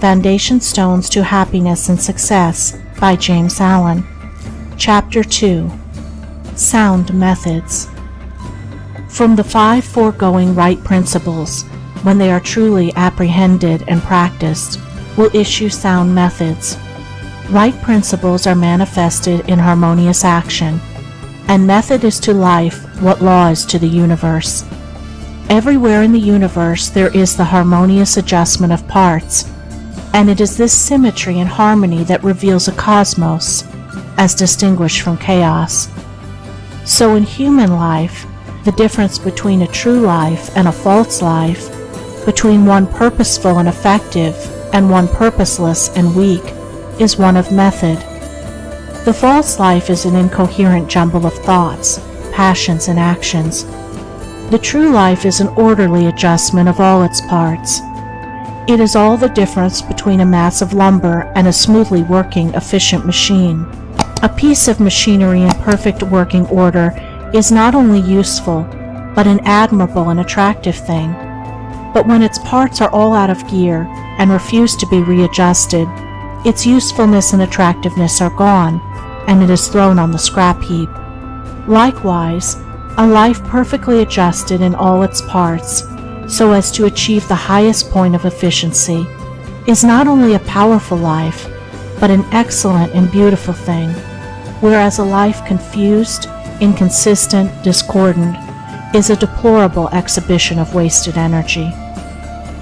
Foundation Stones to Happiness and Success by James Allen. Chapter 2. Sound Methods. From the 5 foregoing right principles, when they are truly apprehended and practiced, will issue sound methods. Right principles are manifested in harmonious action, and method is to life what law is to the universe. Everywhere in the universe there is the harmonious adjustment of parts, and it is this symmetry and harmony that reveals a cosmos, as distinguished from chaos. So in human life, the difference between a true life and a false life, between one purposeful and effective and one purposeless and weak, is one of method. The false life is an incoherent jumble of thoughts, passions, and actions. The true life is an orderly adjustment of all its parts. It is all the difference between a mass of lumber and a smoothly working, efficient machine. A piece of machinery in perfect working order is not only useful, but an admirable and attractive thing. But when its parts are all out of gear and refuse to be readjusted, its usefulness and attractiveness are gone, and it is thrown on the scrap heap. Likewise, a life perfectly adjusted in all its parts, so as to achieve the highest point of efficiency, is not only a powerful life, but an excellent and beautiful thing, whereas a life confused, inconsistent, discordant, is a deplorable exhibition of wasted energy.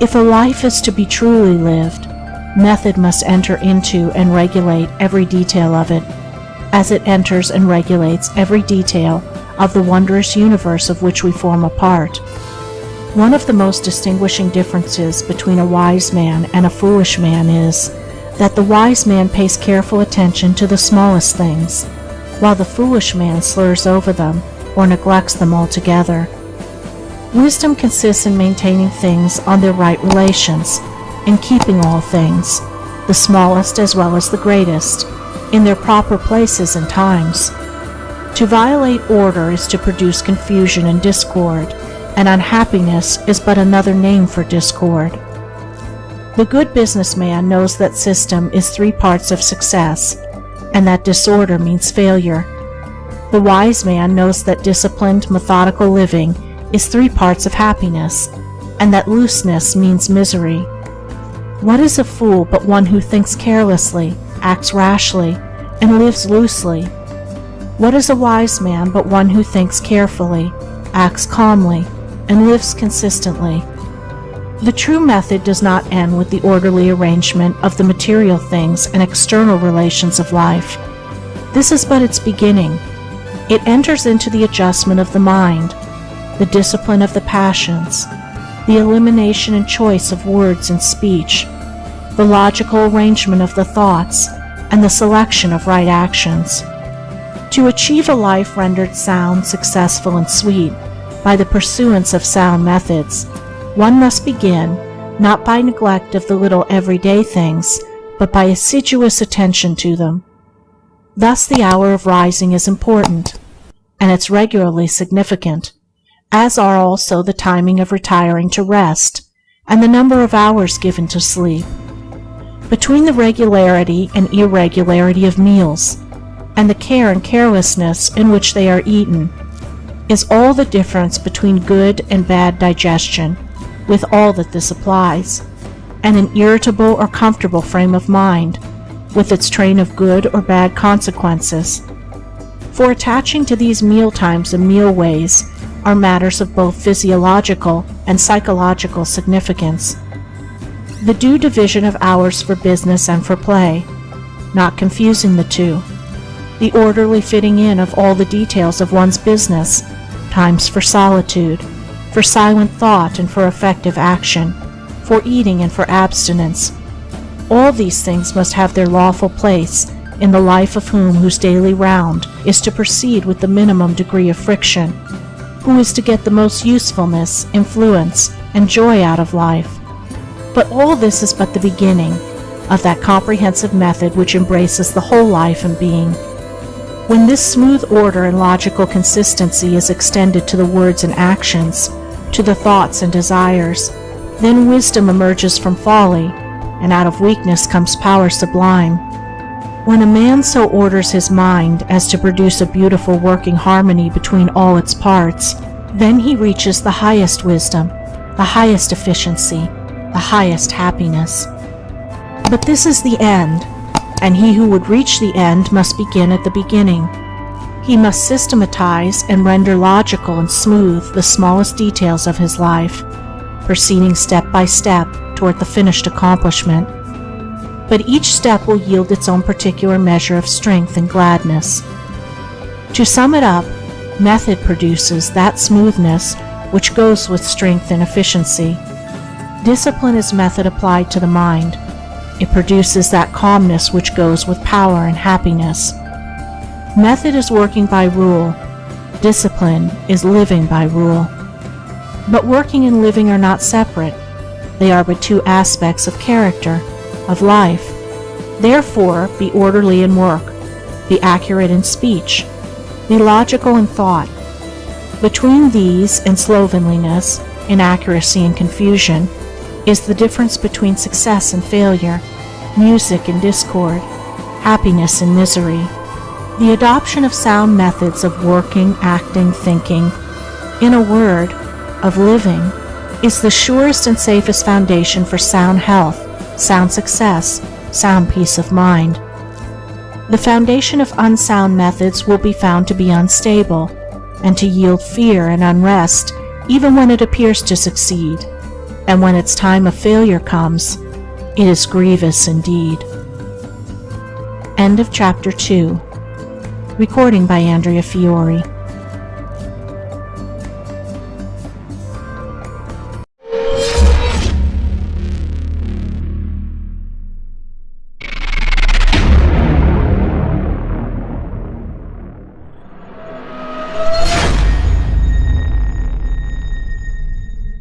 If a life is to be truly lived, method must enter into and regulate every detail of it, as it enters and regulates every detail of the wondrous universe of which we form a part. One of the most distinguishing differences between a wise man and a foolish man is that the wise man pays careful attention to the smallest things, while the foolish man slurs over them or neglects them altogether. Wisdom consists in maintaining things on their right relations, in keeping all things, the smallest as well as the greatest, in their proper places and times. To violate order is to produce confusion and discord, and unhappiness is but another name for discord. The good businessman knows that system is 3 parts of success, and that disorder means failure. The wise man knows that disciplined, methodical living is 3 parts of happiness, and that looseness means misery. What is a fool but one who thinks carelessly, acts rashly, and lives loosely? What is a wise man but one who thinks carefully, acts calmly, and lives consistently? The true method does not end with the orderly arrangement of the material things and external relations of life. This is but its beginning. It enters into the adjustment of the mind, the discipline of the passions, the elimination and choice of words and speech, the logical arrangement of the thoughts, and the selection of right actions. To achieve a life rendered sound, successful, and sweet by the pursuance of sound methods, one must begin not by neglect of the little everyday things, but by assiduous attention to them. Thus the hour of rising is important, and it's regularly significant, as are also the timing of retiring to rest, and the number of hours given to sleep. Between the regularity and irregularity of meals, and the care and carelessness in which they are eaten, is all the difference between good and bad digestion, with all that this applies, and an irritable or comfortable frame of mind, with its train of good or bad consequences. For attaching to these meal times and meal ways are matters of both physiological and psychological significance. The due division of hours for business and for play, not confusing the two. The orderly fitting in of all the details of one's business, times for solitude, for silent thought and for effective action, for eating and for abstinence. All these things must have their lawful place in the life of whose daily round is to proceed with the minimum degree of friction, who is to get the most usefulness, influence, and joy out of life. But all this is but the beginning of that comprehensive method which embraces the whole life and being. When this smooth order and logical consistency is extended to the words and actions, to the thoughts and desires, then wisdom emerges from folly, and out of weakness comes power sublime. When a man so orders his mind as to produce a beautiful working harmony between all its parts, then he reaches the highest wisdom, the highest efficiency, the highest happiness. But this is the end, and he who would reach the end must begin at the beginning. He must systematize and render logical and smooth the smallest details of his life, proceeding step by step toward the finished accomplishment. But each step will yield its own particular measure of strength and gladness. To sum it up, method produces that smoothness which goes with strength and efficiency. Discipline is method applied to the mind. It produces that calmness which goes with power and happiness. Method is working by rule. Discipline is living by rule. But working and living are not separate. They are but two aspects of character, of life. Therefore, be orderly in work, be accurate in speech, be logical in thought. Between these and slovenliness, inaccuracy and confusion, is the difference between success and failure, music and discord, happiness and misery. The adoption of sound methods of working, acting, thinking, in a word, of living, is the surest and safest foundation for sound health, sound success, sound peace of mind. The foundation of unsound methods will be found to be unstable, and to yield fear and unrest even when it appears to succeed, and when its time of failure comes, it is grievous indeed. End of Chapter 2. Recording by Andrea Fiore.